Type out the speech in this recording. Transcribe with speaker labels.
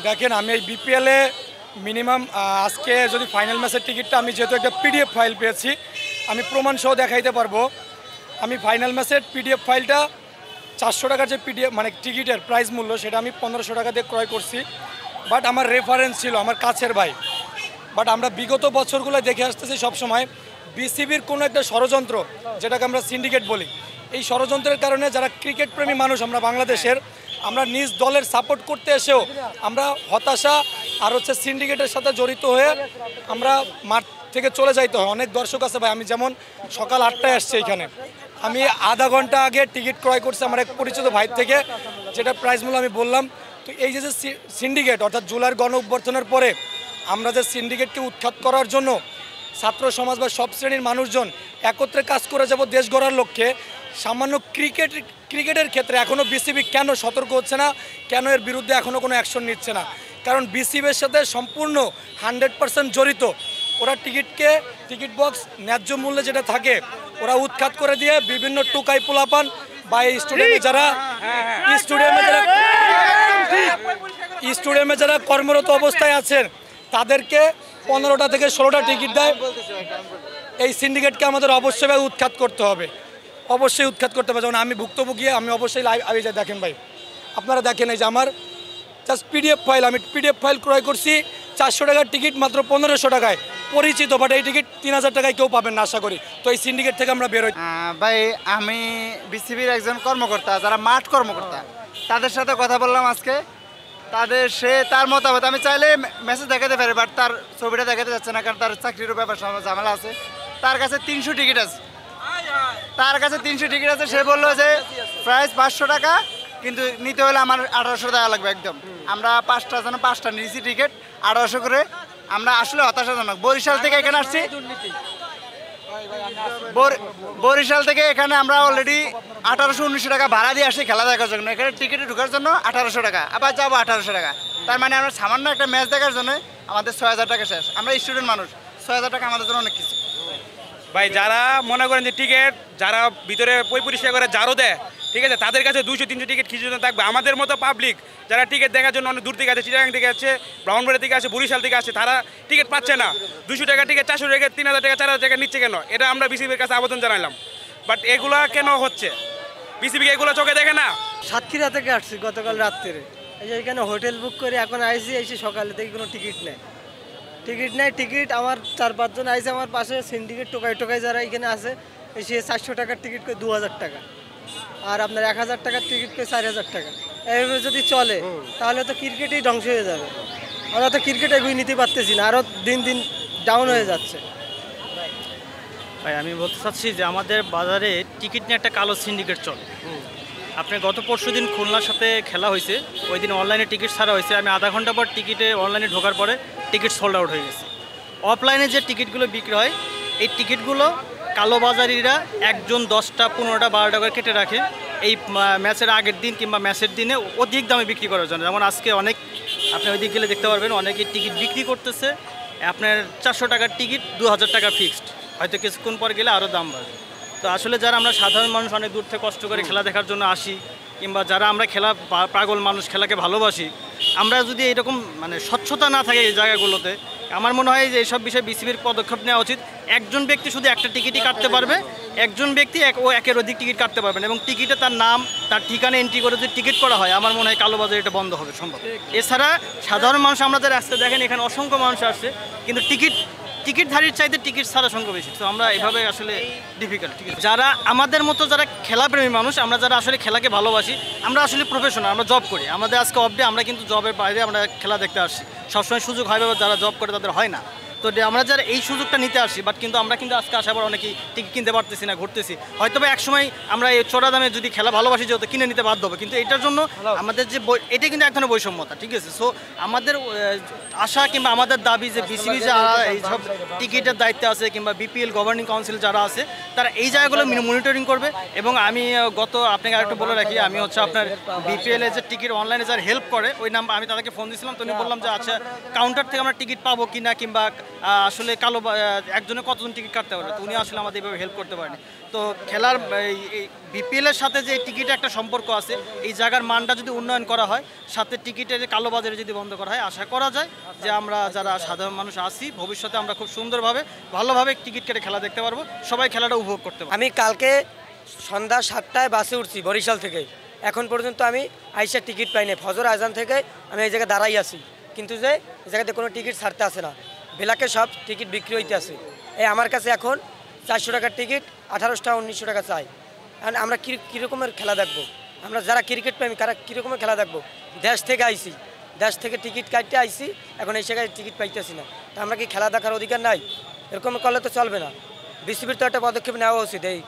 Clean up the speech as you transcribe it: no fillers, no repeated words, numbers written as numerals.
Speaker 1: দেখেন আমি এই বিপিএলে মিনিমাম আজকে যদি ফাইনাল ম্যাচের টিকিটটা আমি যেহেতু একটা পিডিএফ ফাইল পেয়েছি, আমি প্রমাণ সহ দেখাইতে পারবো। আমি ফাইনাল ম্যাচের পিডিএফ ফাইলটা 400 টাকার যে পিডিএফ মানে টিকিটের প্রাইস মূল্য সেটা আমি 1500 টাকা দিয়ে ক্রয় করছি। বাট আমার রেফারেন্স ছিল আমার কাছের ভাই। বাট আমরা বিগত বছরগুলো দেখে আসতেছি সবসময় বিসিবির কোনো একটা ষড়যন্ত্র, যেটাকে আমরা সিন্ডিকেট বলি, এই ষড়যন্ত্রের কারণে যারা ক্রিকেট প্রেমী মানুষ আমরা বাংলাদেশের, আমরা নিজ দলের সাপোর্ট করতে এসেও আমরা হতাশা আর সিন্ডিকেটের সাথে জড়িত হয়ে আমরা মাঠ থেকে চলে যাইতে হয়। অনেক দর্শক আছে ভাই, আমি যেমন সকাল 8টায় আসছি এখানে, আমি আধা ঘন্টা আগে টিকিট ক্রয় করছি আমার এক পরিচিত ভাই থেকে, যেটা প্রাইস মূল্য আমি বললাম। তো এই যে সিন্ডিকেট অর্থাৎ জুলাইয়ের গণ অভ্যর্থনের পরে আমরা যে সিন্ডিকেটকে উৎখাত করার জন্য ছাত্র সমাজ বা সব শ্রেণীর মানুষজন একত্রে কাজ করে যাব দেশ গড়ার লক্ষ্যে, সামান্য ক্রিকেটের ক্ষেত্রে এখনও বিসিবি কেন সতর্ক হচ্ছে না, কেন এর বিরুদ্ধে এখনও কোনো অ্যাকশন নিচ্ছে না? কারণ বিসিবির সাথে সম্পূর্ণ 100% জড়িত। ওরা টিকিট বক্স ন্যায্য মূল্যে যেটা থাকে ওরা উৎখাত করে দিয়ে বিভিন্ন টুকাই পোলাপান বা এই স্টুডিয়ামে যারা কর্মরত অবস্থায় আছেন তাদেরকে 15টা থেকে 16টা টিকিট দেয়। এই সিন্ডিকেটকে আমাদের অবশ্যই উৎখাত করতে হবে, অবশ্যই উৎখাত করতে হবে। যেমন আমি ভুক্তভোগী, আমি অবশ্যই লাইভ আগে যাই। দেখেন ভাই, আপনারা দেখেন এই যে আমার জাস্ট পিডিএফ ফাইল, আমি পিডিএফ ফাইল ক্রয় করছি 400 টাকার টিকিট মাত্র 1500 টাকায় পরিচিত, বাট এই টিকিট 3000 টাকায় কেউ পাবেন না আশা করি। তো এই সিন্ডিকেট থেকে আমরা বেরোই।
Speaker 2: ভাই আমি বিসিবির একজন কর্মকর্তা, যারা মাঠ কর্মকর্তা, তাদের সাথে কথা বললাম আজকে। তার মতামত আমি চাইলে মেসেজ দেখাতে পারি, বাট তার ছবিটা দেখাতে যাচ্ছে না, কারণ তার চাকরিরও ব্যাপার ঝামেলা আছে। তার কাছে 300 টিকিট আছে, সে বললো যে প্রাইস 500 টাকা, কিন্তু নিতে হলে আমার 1800 টাকা লাগবে একদম। আমরা 5টা নিয়েছি টিকিট 1800 করে। আমরা আসলে হতাশাজনক। বরিশাল থেকে এখানে আসছি, বরিশাল থেকে এখানে আমরা অলরেডি 1800-1900 টাকা ভাড়া দিয়ে আসছি খেলা দেখার জন্য। এখানে টিকিটে ঢোকার জন্য 1800 টাকা, আবার যাবো 1800 টাকা। তার মানে আমরা সামান্য একটা ম্যাচ দেখার জন্য আমাদের 6000 টাকা শেষ। আমরা স্টুডেন্ট মানুষ, 6000 টাকা আমাদের জন্য অনেক কিছু।
Speaker 3: ভাই যারা মনে করেন যে টিকিট যারা ভিতরে পরিষ্কার করে যারও দেয়, ঠিক আছে, তাদের কাছে 200-300 টিকিট কিছু থাকবে। আমাদের মতো পাবলিক যারা টিকিট দেখার জন্য অনেক দূর থেকে আছে, চিটাগাং থেকে আছে, ব্রাহ্মণবাড়ি থেকে আছে, বরিশাল থেকে আছে, তারা টিকিট পাচ্ছে না। 200 টাকা টিকিট 400 টাকা, 3000 টাকা, 4000 টাকা নিচ্ছে কেন? এটা আমরা বিসিবির কাছে আবেদন জানালাম। বাট এগুলা কেন হচ্ছে? বিসিবি এগুলো চোখে দেখে না।
Speaker 4: সাতক্ষীরা থেকে আসছি গতকাল রাত্রে, এই যে এখানে হোটেল বুক করে এখন আইসি, এসে সকালে থেকে কোনো টিকিট নেই। টিকিট আমার 4-5 জন আইসে আমার পাশে, সিন্ডিকেট টোকাই যারা এখানে আছে, এসে 400 টাকার টিকিট করে 2000 টাকা, আর আপনার 1000 টাকার টিকিট করে 4000 টাকা। এইভাবে যদি চলে তাহলে তো ক্রিকেটেই ধ্বংস হয়ে যাবে। আমরা তো ক্রিকেট এগিয়ে নিতে পারতেছি না, আরও দিন দিন ডাউন হয়ে যাচ্ছে।
Speaker 5: ভাই আমি বলতে চাচ্ছি যে আমাদের বাজারে টিকিট নিয়ে একটা কালো সিন্ডিকেট চলে। আপনি গত পরশু দিন খুলনার সাথে খেলা হয়েছে, ওই দিন অনলাইনে টিকিট ছাড়া হয়েছে। আমি আধা ঘন্টা পর টিকিটে অনলাইনে ঢোকার পরে টিকিট সোল্ড আউট হয়ে গেছে। অফলাইনে যে টিকিটগুলো বিক্রি হয়, এই টিকিটগুলো কালোবাজারিরা একজন 10টা 15টা 12টা করে কেটে রাখে এই ম্যাচের আগের দিন কিংবা ম্যাচের দিনে অধিক দামে বিক্রি করার জন্য। যেমন আজকে অনেক, আপনি ওই দিক গেলে দেখতে পারবেন, অনেকে টিকিট বিক্রি করতেছে আপনার 400 টাকার টিকিট 2000 টাকা ফিক্সড, হয়তো কিছুক্ষণ পর গেলে আরও দাম বাড়বে। তো আসলে যারা আমরা সাধারণ মানুষ অনেক দূর থেকে কষ্ট করে খেলা দেখার জন্য আসি, কিংবা যারা আমরা খেলা পাগল মানুষ, খেলাকে ভালোবাসি, আমরা যদি এরকম মানে স্বচ্ছতা না থাকে এই জায়গাগুলোতে, আমার মনে হয় যে এইসব বিষয়ে বিসিবির পদক্ষেপ নেওয়া উচিত। একজন ব্যক্তি শুধু একটা টিকিটই কাটতে পারবে, একজন ব্যক্তি একের অধিক টিকিট কাটতে পারবেন, এবং টিকিটে তার নাম তার ঠিকানা এন্ট্রি করে যদি টিকিট করা হয়, আমার মনে হয় কালোবাজার এটা বন্ধ হবে সম্ভব। এছাড়া সাধারণ মানুষ আমরা যারা আসতে দেখেন, এখানে অসংখ্য মানুষ আসছে, কিন্তু টিকিটধারীর চাইতে টিকিট ছাড়া সংখ্যা বেশি। তো আমরা এভাবে আসলে ডিফিকাল্ট। ঠিক আছে, যারা আমাদের মতো যারা খেলাপ্রেমী মানুষ, আমরা যারা আসলে খেলাকে ভালোবাসি, আমরা আসলে প্রফেশনাল, আমরা জব করি, আমাদের আজকে অফ ডে, আমরা কিন্তু জবের বাইরে আমরা খেলা দেখতে আসছি। সবসময় সুযোগ হয়, যারা জব করে তাদের হয় না। তো আমরা যারা এই সুযোগটা নিতে আসি, বাট কিন্তু আমরা কিন্তু আজকে আসার পর অনেকেই টিকিট কিনতে পারতেছি না, ঘুরতেছি। হয়তো বা একসময় আমরা এই চড়া দামে যদি খেলা ভালোবাসি যেহেতু কিনে নিতে বাধ্য হবে, কিন্তু এটার জন্য আমাদের যে এটা কিন্তু এক ধরনের বৈষম্যতা। ঠিক আছে, সো আমাদের আশা কিংবা আমাদের দাবি যে বিসিবি যারা এইসব টিকিটের দায়িত্বে আছে কিংবা বিপিএল গভর্নিং কাউন্সিল যারা আছে, তারা এই জায়গাগুলো মনিটরিং করবে। এবং আমি আপনাকে আরেকটু বলে রাখি, আমি আপনার বিপিএলের যে টিকিট অনলাইনে যারা হেল্প করে, ওই নাম্বার আমি তাদেরকে ফোন দিয়েছিলাম, তো আমি বললাম যে আচ্ছা কাউন্টার থেকে আমরা টিকিট পাবো কিনা, কিংবা আসলে একজনে কতজন টিকিট কাটতে পারবে, তো উনি আসলে আমাদের এভাবে হেল্প করতে পারেনি। তো খেলার এই বিপিএলের সাথে যে টিকিটের একটা সম্পর্ক আছে, এই জায়গার মানটা যদি উন্নয়ন করা হয়, সাথে টিকিটের কালোবাজারে যদি বন্ধ করা হয়, আশা করা যায় যে আমরা যারা সাধারণ মানুষ আছি ভবিষ্যতে আমরা খুব সুন্দরভাবে ভালোভাবে টিকিট কেটে খেলা দেখতে পারবো, সবাই খেলাটা উপভোগ করতে পারবো।
Speaker 6: আমি কালকে সন্ধ্যা 7টায় বাসে উঠছি বরিশাল থেকে, এখন পর্যন্ত আমি আইসার টিকিট পাইনি। ফজর আজান থেকে আমি এই জায়গায় দাঁড়াই আছি, কিন্তু যে এই জায়গাতে কোনো টিকিট ছাড়তে আসে না, বেলাকে সব টিকিট বিক্রি হইতে আছে। এই আমার কাছে এখন 400 টাকার টিকিট 1800 1900 টাকা চাই। কারণ আমরা কীরকমের খেলা দেখবো? আমরা যারা ক্রিকেট প্রেমী তারা কীরকমের খেলা দেখবো? দেশ থেকে আইছি, দেশ থেকে টিকিট কাটতে আইছি, এখন এই জায়গায় টিকিট পাইতেছি না, তা আমরা কি খেলা দেখার অধিকার নাই? এরকম করলে তো চলবে না। বিসিবির তো একটা পদক্ষেপ নেওয়া উচিত এই